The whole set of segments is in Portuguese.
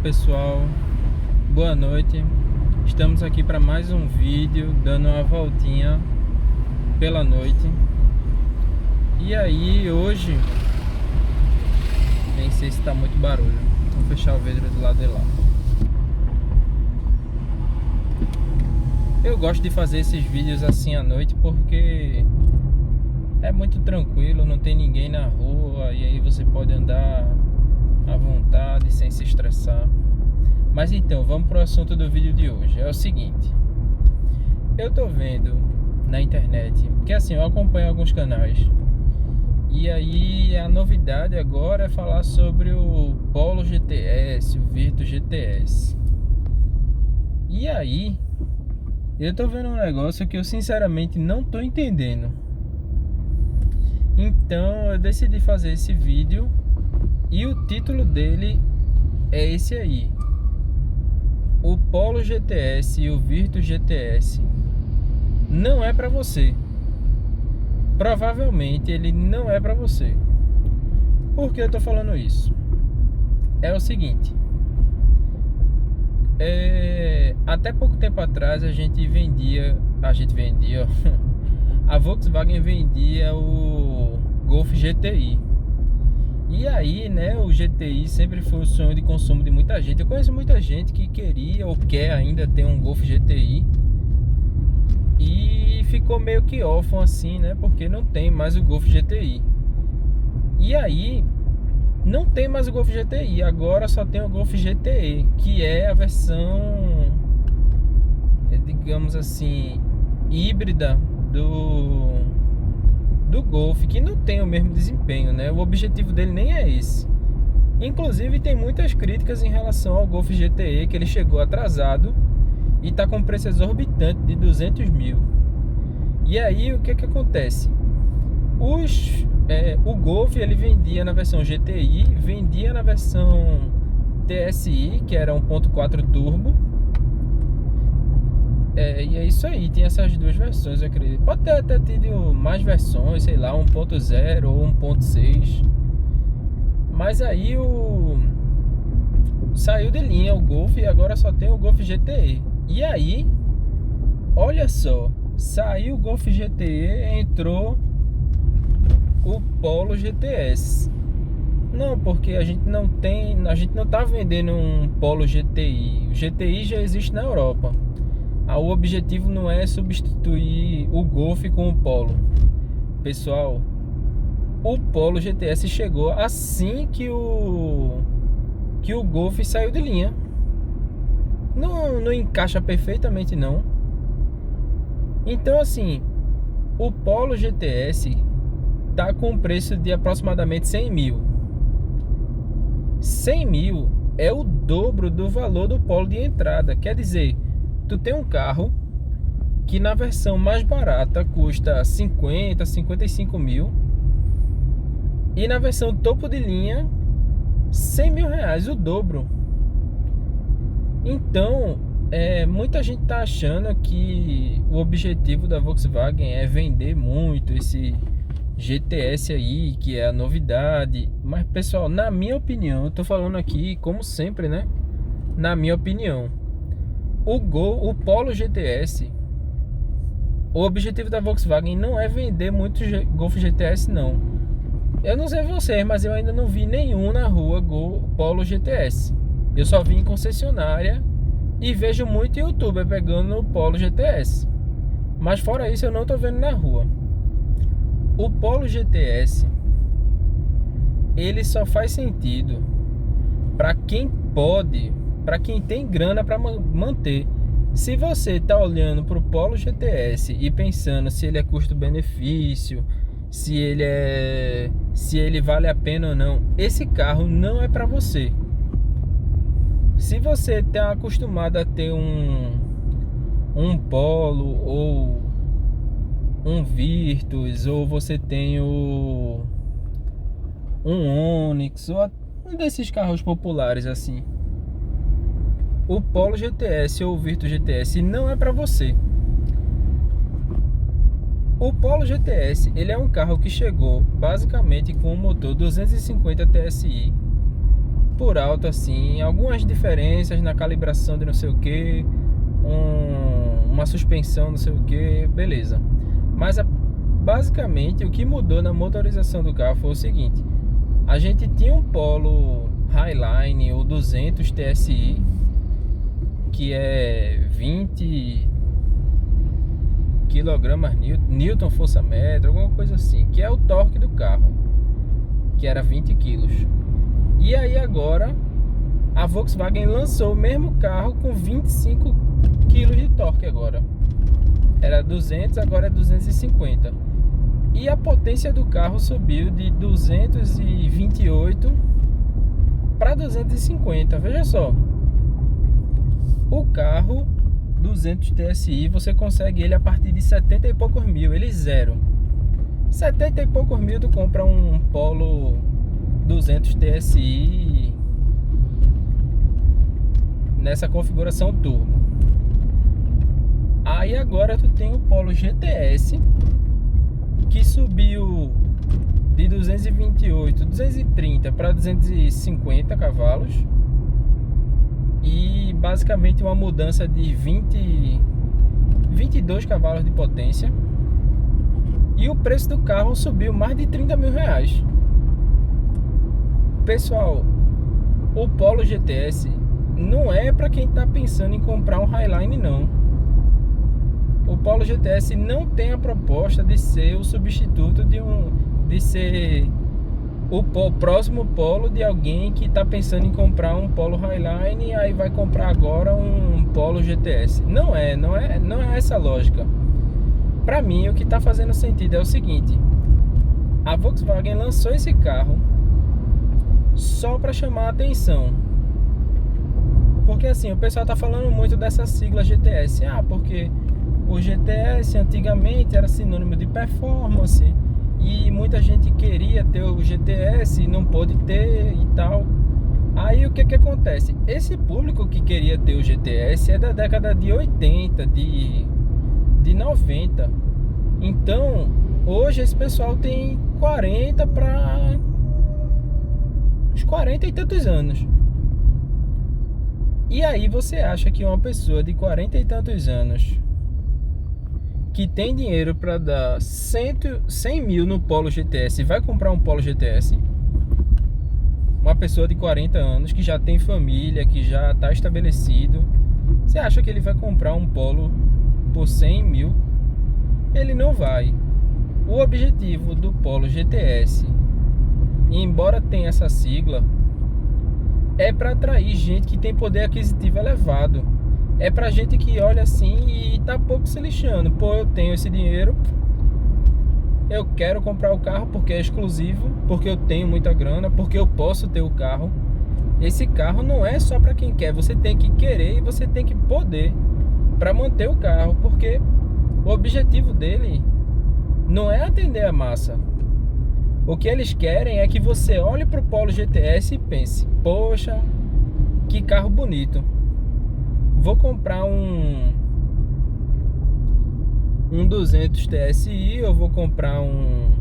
pessoal, boa noite. Estamos aqui para mais um vídeo, dando uma voltinha pela noite. E aí, hoje, nem sei se está muito barulho. Vou fechar o vidro do lado de lá. Eu gosto de fazer esses vídeos assim à noite porque é muito tranquilo, não tem ninguém na rua e aí você pode andar à vontade, sem se estressar. Mas então, vamos pro assunto do vídeo de hoje. É o seguinte: eu tô vendo na internet, porque assim, eu acompanho alguns canais, e aí a novidade agora é falar sobre o Polo GTS, o Virtus GTS. E aí, eu tô vendo um negócio que eu sinceramente não tô entendendo. Então eu decidi fazer esse vídeo e o título dele é esse aí: o Polo GTS e o Virtus GTS não é para você. Provavelmente ele não é para você. Por que eu tô falando isso? É o seguinte: até pouco tempo atrás a gente vendia, a Volkswagen vendia o Golf GTI. E aí, né, o GTI sempre foi o sonho de consumo de muita gente. Eu conheço muita gente que queria ou quer ainda ter um Golf GTI e ficou meio que órfão assim, né, porque não tem mais o Golf GTI. E aí, não tem mais o Golf GTI, agora só tem o Golf GTE, que é a versão, digamos assim, híbrida do Golf, que não tem o mesmo desempenho, né? O objetivo dele nem é esse. Inclusive tem muitas críticas em relação ao Golf GTE, que ele chegou atrasado e está com preço exorbitante de 200 mil. E aí o que acontece? O Golf ele vendia na versão GTI, vendia na versão TSI, que era 1.4 turbo. E é isso aí, tem essas duas versões, eu acredito. Pode ter até tido mais versões, sei lá, 1.0 ou 1.6. Mas aí saiu de linha o Golf e agora só tem o Golf GTE. E aí, olha só, saiu o Golf GTE, entrou o Polo GTS. Não, porque a gente não tá vendendo um Polo GTI. O GTI já existe na Europa. O objetivo não é substituir o Golf com o Polo. Pessoal, o Polo GTS chegou assim que o Golf saiu de linha. Não encaixa perfeitamente não. Então assim, o Polo GTS tá com preço de aproximadamente 100 mil. 100 mil é o dobro do valor do Polo de entrada. Quer dizer, tu tem um carro que na versão mais barata custa 50, 55 mil, e na versão topo de linha 100 mil reais, o dobro. Então muita gente tá achando que o objetivo da Volkswagen é vender muito esse GTS aí, que é a novidade. Mas pessoal, na minha opinião, eu tô falando aqui como sempre, né? Na minha opinião, o Polo GTS, o objetivo da Volkswagen não é vender muito Golf GTS não. Eu não sei vocês, mas eu ainda não vi nenhum na rua Polo GTS. Eu só vi em concessionária e vejo muito youtuber pegando o Polo GTS. Mas fora isso eu não tô vendo na rua. O Polo GTS, ele só faz sentido para quem pode, para quem tem grana para manter. Se você está olhando para o Polo GTS e pensando se ele é custo-benefício, se ele vale a pena ou não, esse carro não é para você. Se você está acostumado a ter um Polo ou um Virtus, ou você tem um Onix, ou um desses carros populares assim, o Polo GTS ou o Virtus GTS não é para você. O Polo GTS, ele é um carro que chegou basicamente com um motor 250 TSI por alto assim algumas diferenças na calibração de não sei o que, uma suspensão não sei o que, beleza. Mas basicamente o que mudou na motorização do carro foi o seguinte: a gente tinha um Polo Highline ou 200 TSI, que é 20 quilogramas Newton força metro, alguma coisa assim, que é o torque do carro, que era 20 quilos. E aí agora a Volkswagen lançou o mesmo carro com 25 quilos de torque agora. Era 200, agora é 250. E a potência do carro subiu de 228 para 250. Veja só, o carro 200 TSI você consegue ele a partir de 70 e poucos mil, ele zero. 70 e poucos mil tu compra um Polo 200 TSI nessa configuração turbo. Aí agora tu tem o Polo GTS, que subiu de 228, 230 para 250 cavalos, e basicamente uma mudança de 22 cavalos de potência, e o preço do carro subiu mais de 30 mil reais. Pessoal, o Polo GTS não é para quem está pensando em comprar um Highline, não. O Polo GTS não tem a proposta de ser o substituto de ser o próximo Polo de alguém que está pensando em comprar um Polo Highline e aí vai comprar agora um Polo GTS. Não é essa a lógica. Para mim, o que está fazendo sentido é o seguinte: a Volkswagen lançou esse carro só para chamar a atenção. Porque assim, o pessoal tá falando muito dessa sigla GTS. Porque o GTS antigamente era sinônimo de performance e muita gente queria ter o GTS e não pôde ter e tal. Aí o que acontece? Esse público que queria ter o GTS é da década de 80, de 90. Então, hoje esse pessoal tem 40 para uns 40 e tantos anos. E aí você acha que uma pessoa de 40 e tantos anos que tem dinheiro para dar 100 mil no Polo GTS vai comprar um Polo GTS? Uma pessoa de 40 anos que já tem família, que já está estabelecido, você acha que ele vai comprar um Polo por 100 mil? Ele não vai. O objetivo do Polo GTS, embora tenha essa sigla, é para atrair gente que tem poder aquisitivo elevado. É pra gente que olha assim e tá pouco se lixando. Pô, eu tenho esse dinheiro, eu quero comprar o carro porque é exclusivo, porque eu tenho muita grana, porque eu posso ter o carro. Esse carro não é só pra quem quer, você tem que querer e você tem que poder pra manter o carro, porque o objetivo dele não é atender a massa. O que eles querem é que você olhe pro Polo GTS e pense: poxa, que carro bonito. Vou comprar um 200 TSI, eu vou comprar um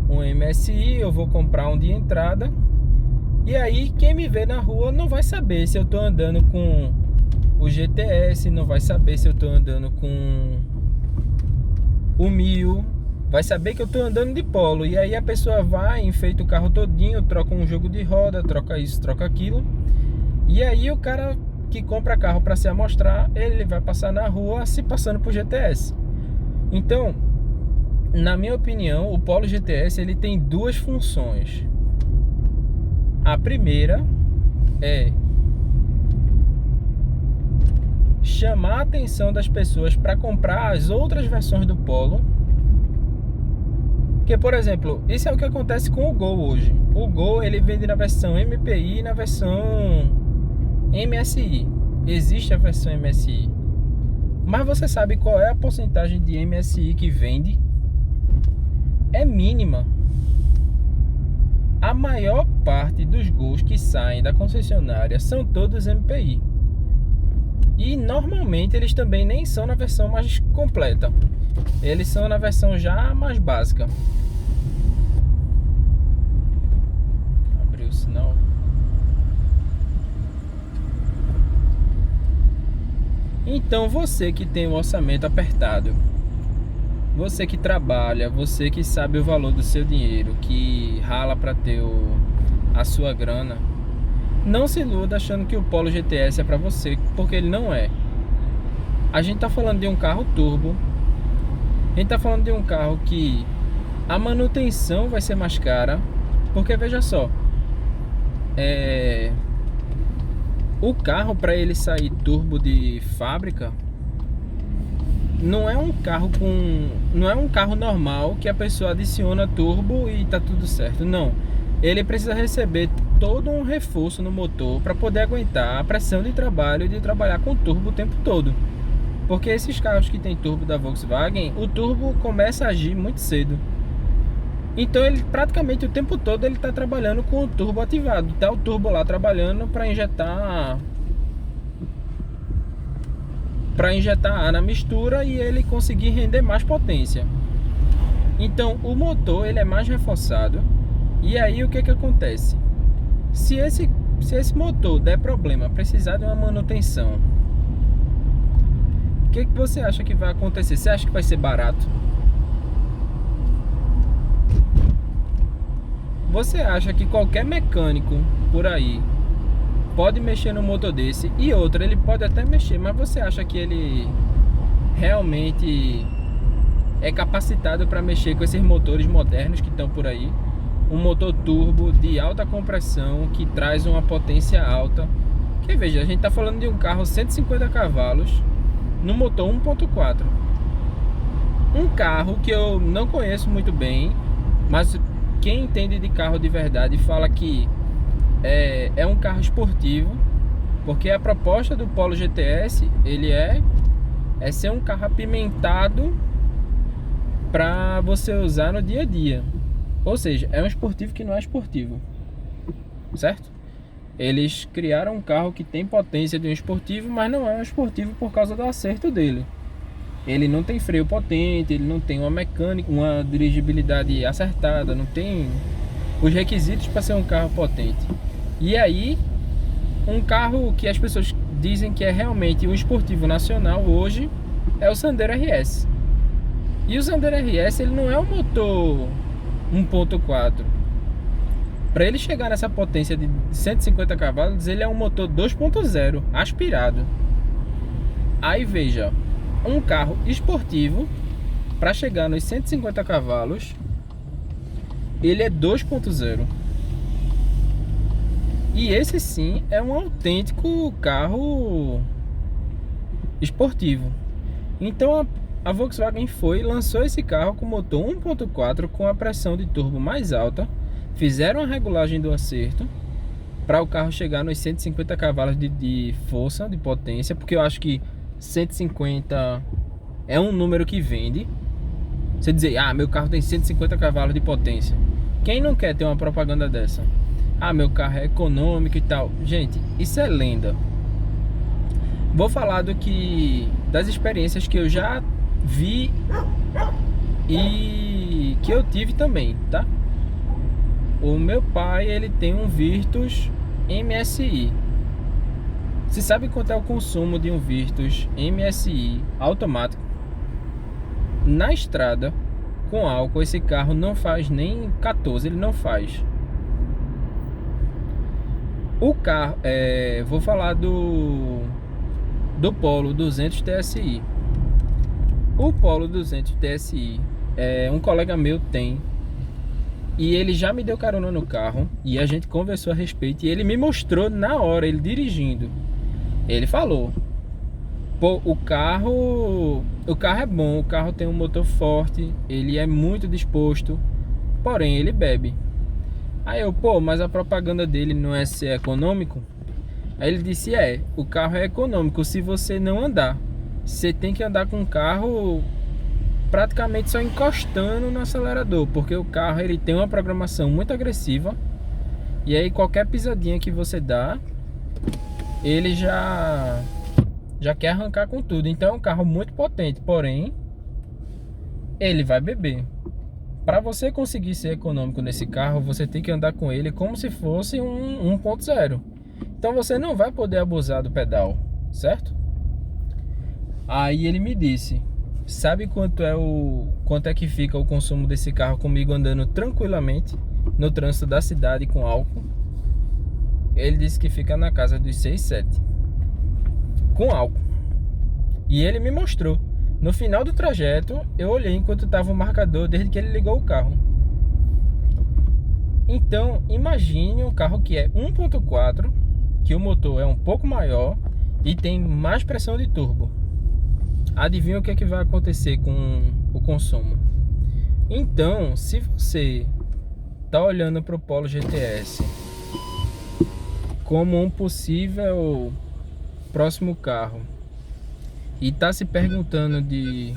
MSI, eu vou comprar um de entrada. E aí quem me vê na rua não vai saber se eu tô andando com o GTS, não vai saber se eu tô andando com o 1000, vai saber que eu tô andando de Polo. E aí a pessoa vai, enfeita o carro todinho, troca um jogo de roda, troca isso, troca aquilo. E aí o cara que compra carro para se amostrar, ele vai passar na rua se passando por GTS. Então, na minha opinião, o Polo GTS ele tem duas funções. A primeira é chamar a atenção das pessoas para comprar as outras versões do Polo. Porque, por exemplo, isso é o que acontece com o Gol hoje. O Gol ele vende na versão MPI e na versão MSI. Existe a versão MSI, mas você sabe qual é a porcentagem de MSI que vende? É mínima. A maior parte dos Gols que saem da concessionária são todos MPI. E normalmente eles também nem são na versão mais completa. Eles são na versão já mais básica. Abriu o sinal. Então você que tem um orçamento apertado, você que trabalha, você que sabe o valor do seu dinheiro, que rala para ter a sua grana, não se iluda achando que o Polo GTS é para você, porque ele não é. A gente tá falando de um carro turbo, a gente tá falando de um carro que a manutenção vai ser mais cara, porque veja só, o carro, para ele sair turbo de fábrica, não é um carro normal que a pessoa adiciona turbo e tá tudo certo. Não, ele precisa receber todo um reforço no motor para poder aguentar a pressão de trabalho e de trabalhar com turbo o tempo todo. Porque esses carros que tem turbo da Volkswagen, o turbo começa a agir muito cedo. Então ele praticamente o tempo todo ele está trabalhando com o turbo ativado. Tá o turbo lá trabalhando para injetar ar na mistura e ele conseguir render mais potência. Então o motor ele é mais reforçado. E aí o que acontece? Se esse motor der problema, precisar de uma manutenção, o que você acha que vai acontecer? Você acha que vai ser barato? Você acha que qualquer mecânico por aí pode mexer no motor desse? E outra, ele pode até mexer, mas você acha que ele realmente é capacitado para mexer com esses motores modernos que estão por aí? Um motor turbo de alta compressão que traz uma potência alta. Que veja, a gente está falando de um carro 150 cavalos no motor 1.4. Um carro que eu não conheço muito bem, mas quem entende de carro de verdade fala que é um carro esportivo, porque a proposta do Polo GTS ele é ser um carro apimentado para você usar no dia a dia. Ou seja, é um esportivo que não é esportivo, certo? Eles criaram um carro que tem potência de um esportivo, mas não é um esportivo por causa do acerto dele. Ele não tem freio potente, ele não tem uma mecânica, uma dirigibilidade acertada, não tem os requisitos para ser um carro potente. E aí, um carro que as pessoas dizem que é realmente um esportivo nacional hoje é o Sandero RS. E o Sandero RS ele não é um motor 1.4. Para ele chegar nessa potência de 150 cavalos, ele é um motor 2.0 aspirado. Aí veja, um carro esportivo para chegar nos 150 cavalos, ele é 2.0. E esse sim é um autêntico carro esportivo. Então a Volkswagen lançou esse carro com motor 1.4 com a pressão de turbo mais alta. Fizeram a regulagem do acerto para o carro chegar nos 150 cavalos de força, de potência, porque eu acho que 150 é um número que vende. Você dizer, meu carro tem 150 cavalos de potência. Quem não quer ter uma propaganda dessa? Meu carro é econômico e tal. Gente, isso é lenda. Vou falar das experiências que eu já vi e que eu tive também, tá? O meu pai, ele tem um Virtus MSI. Você sabe quanto é o consumo de um Virtus MSI automático? Na estrada, com álcool, esse carro não faz nem 14, ele não faz. O carro, vou falar do Polo 200 TSI. O Polo 200 TSI, um colega meu tem. E ele já me deu carona no carro e a gente conversou a respeito e ele me mostrou na hora, ele dirigindo. Ele falou: pô, o carro é bom, o carro tem um motor forte, ele é muito disposto, porém ele bebe. Aí eu, mas a propaganda dele não é ser econômico? Aí ele disse, o carro é econômico se você não andar. Você tem que andar com o carro praticamente só encostando no acelerador, porque o carro ele tem uma programação muito agressiva. E aí qualquer pisadinha que você dá, ele já quer arrancar com tudo. Então é um carro muito potente, porém ele vai beber. Para você conseguir ser econômico nesse carro, você tem que andar com ele como se fosse um 1.0. Então você não vai poder abusar do pedal, certo? Aí ele me disse: sabe quanto é que fica o consumo desse carro comigo andando tranquilamente no trânsito da cidade com álcool? Ele disse que fica na casa dos 6, 7 com álcool. E ele me mostrou. No final do trajeto, eu olhei enquanto estava o marcador desde que ele ligou o carro. Então, imagine um carro que é 1.4, que o motor é um pouco maior e tem mais pressão de turbo. Adivinha o que é que vai acontecer com o consumo? Então, se você está olhando para o Polo GTS como um possível próximo carro e está se perguntando de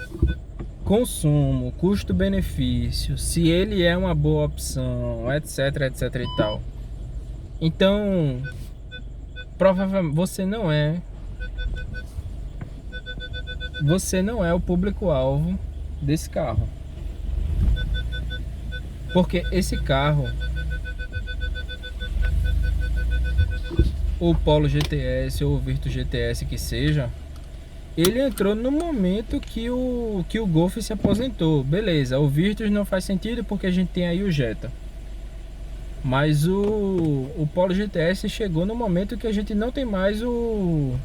consumo, custo-benefício, se ele é uma boa opção, etc, etc e tal. Então, provavelmente você não é o público-alvo desse carro. Porque esse carro, o Polo GTS ou o Virtus GTS que seja, ele entrou no momento que o Golf se aposentou. Beleza, o Virtus não faz sentido porque a gente tem aí o Jetta. Mas o Polo GTS chegou no momento que a gente não tem mais o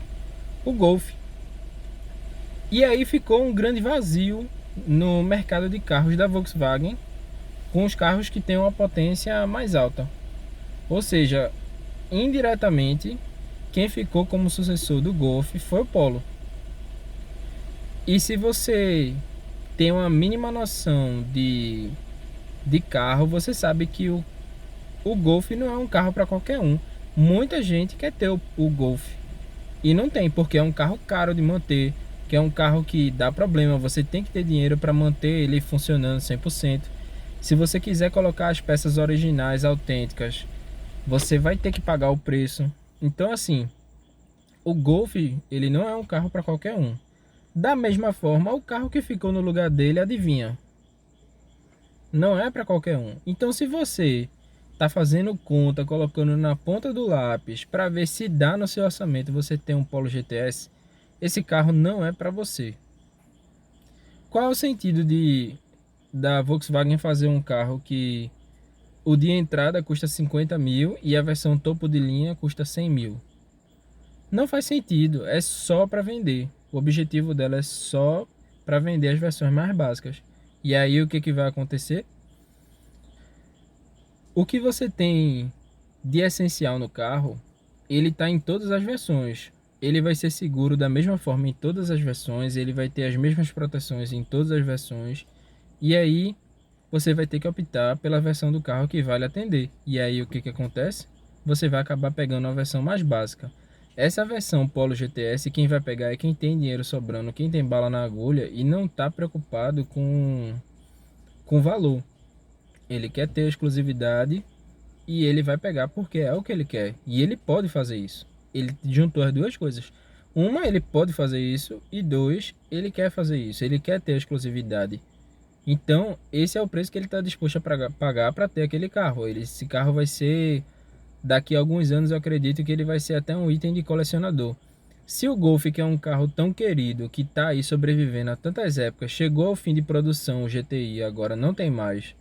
Golf. E aí ficou um grande vazio no mercado de carros da Volkswagen, com os carros que têm uma potência mais alta. Ou seja, indiretamente, quem ficou como sucessor do Golf foi o Polo. E se você tem uma mínima noção de carro, você sabe que o Golf não é um carro para qualquer um. Muita gente quer ter o Golf e não tem, porque é um carro caro de manter, que é um carro que dá problema, você tem que ter dinheiro para manter ele funcionando 100%. Se você quiser colocar as peças originais, autênticas, você vai ter que pagar o preço. Então assim, o Golf, ele não é um carro para qualquer um. Da mesma forma, o carro que ficou no lugar dele, adivinha? Não é para qualquer um. Então, se você está fazendo conta, colocando na ponta do lápis para ver se dá no seu orçamento, você tem um Polo GTS, esse carro não é para você. Qual é o sentido da Volkswagen fazer um carro que o de entrada custa 50 mil e a versão topo de linha custa 100 mil? Não faz sentido, é só para vender. O objetivo dela é só para vender as versões mais básicas. E aí o que, que vai acontecer? O que você tem de essencial no carro, ele está em todas as versões. Ele vai ser seguro da mesma forma em todas as versões, ele vai ter as mesmas proteções em todas as versões. E aí você vai ter que optar pela versão do carro que vai lhe atender. E aí o que, que acontece? Você vai acabar pegando a versão mais básica. Essa versão Polo GTS, quem vai pegar é quem tem dinheiro sobrando, quem tem bala na agulha e não está preocupado com valor. Ele quer ter exclusividade e ele vai pegar porque é o que ele quer. E ele pode fazer isso. Ele juntou as duas coisas. Uma, ele pode fazer isso. E dois, ele quer fazer isso. Ele quer ter exclusividade. Então, esse é o preço que ele está disposto a pagar para ter aquele carro. Esse carro vai ser... Daqui a alguns anos eu acredito que ele vai ser até um item de colecionador. Se o Golf, que é um carro tão querido, que está aí sobrevivendo há tantas épocas, chegou ao fim de produção, o GTI, agora não tem mais.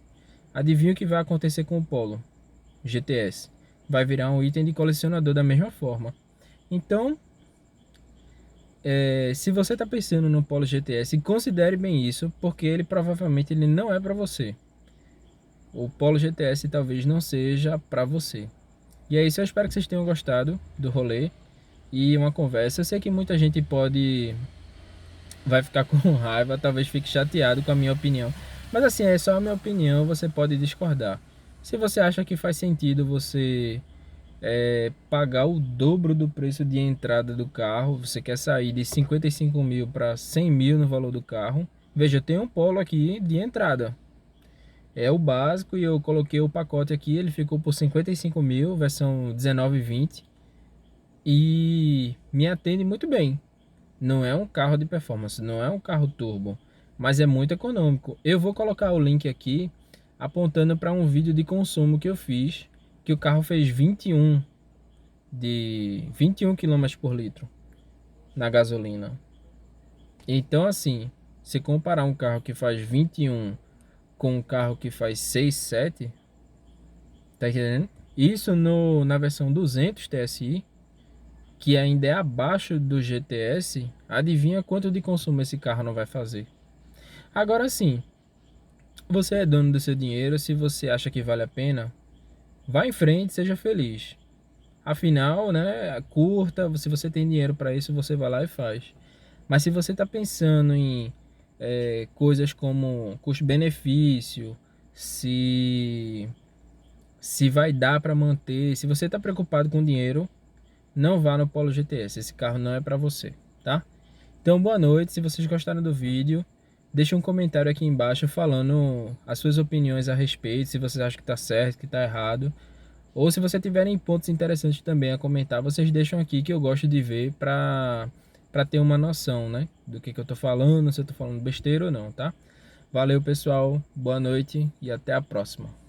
Adivinha o que vai acontecer com o Polo GTS? Vai virar um item de colecionador da mesma forma. Então, se você está pensando no Polo GTS, considere bem isso, porque ele provavelmente não é para você. O Polo GTS talvez não seja para você. E é isso, eu espero que vocês tenham gostado do rolê e uma conversa. Eu sei que muita gente vai ficar com raiva, talvez fique chateado com a minha opinião. Mas assim, é só a minha opinião, você pode discordar. Se você acha que faz sentido você pagar o dobro do preço de entrada do carro, você quer sair de 55 mil para 100 mil no valor do carro, veja, eu tenho um Polo aqui de entrada. É o básico e eu coloquei o pacote aqui, ele ficou por 55 mil, versão 19 e 20. E me atende muito bem. Não é um carro de performance, não é um carro turbo, mas é muito econômico. Eu vou colocar o link aqui, apontando para um vídeo de consumo que eu fiz, que o carro fez 21 km por litro na gasolina. Então, assim, se comparar um carro que faz 21 com um carro que faz 6, 7, tá entendendo? Isso no, na versão 200 TSI, que ainda é abaixo do GTS, adivinha quanto de consumo esse carro não vai fazer? Agora sim, você é dono do seu dinheiro, se você acha que vale a pena, vá em frente, seja feliz. Afinal, né, curta, se você tem dinheiro para isso, você vai lá e faz. Mas se você está pensando em coisas como custo-benefício, se, se vai dar para manter, se você está preocupado com dinheiro, não vá no Polo GTS, esse carro não é para você, tá? Então, boa noite, se vocês gostaram do vídeo, deixe um comentário aqui embaixo falando as suas opiniões a respeito, se vocês acham que está certo, que está errado. Ou se vocês tiverem pontos interessantes também a comentar, vocês deixam aqui que eu gosto de ver para ter uma noção, né? Do que eu tô falando, se eu tô falando besteira ou não, tá? Valeu, pessoal. Boa noite e até a próxima.